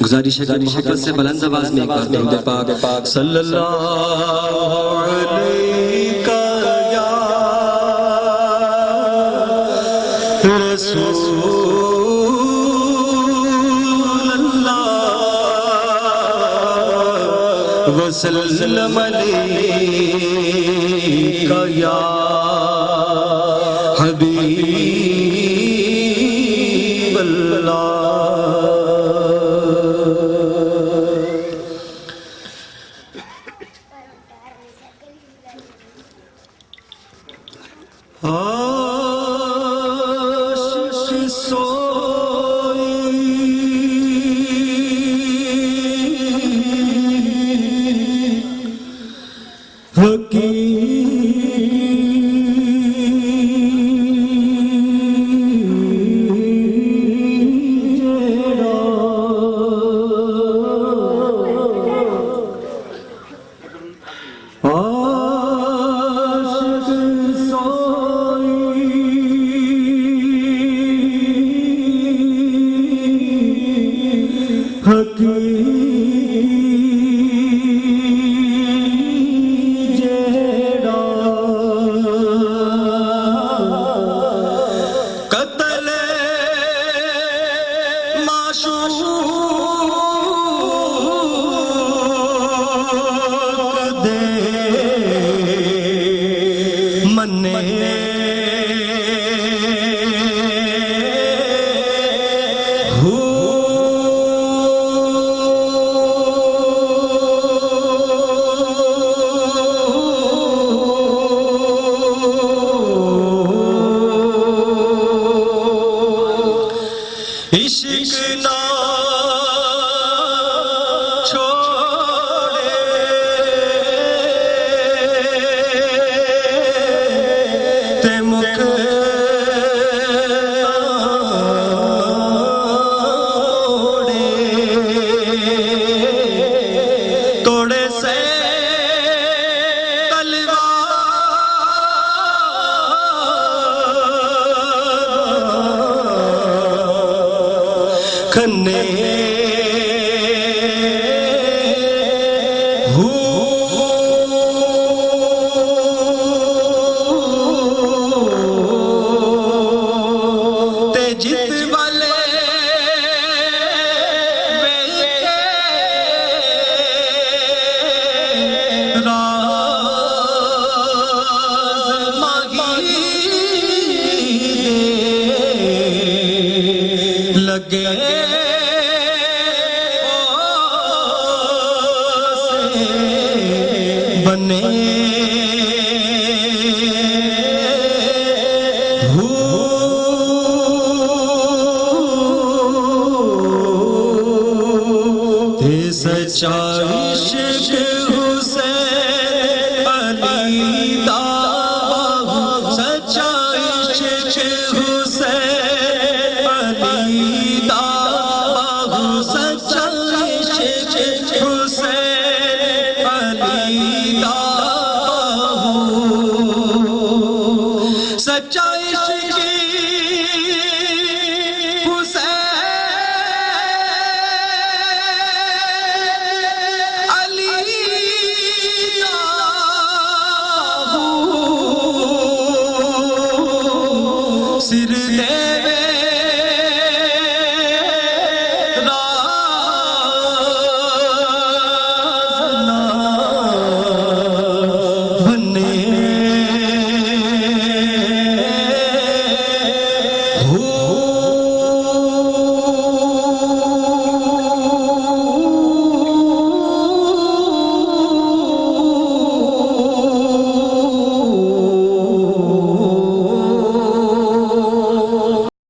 गुजारिश है कि मोहब्बत से बुलंद आवाज में एक बार दरूद पाक सल्लल्लाहु अलैका या रसूलल्लाह वसल्लम अलैका या हबीबल्लाह। आशिक सोई इश्क ना छोड़े ते मुख तोड़े से खन्ने ते जित वाले राज माही लगे बने ते सच्चा इश्क हुसैन अली दा सच्चा इश्क हुसैन अली दा सच्चा इश्क हुसैन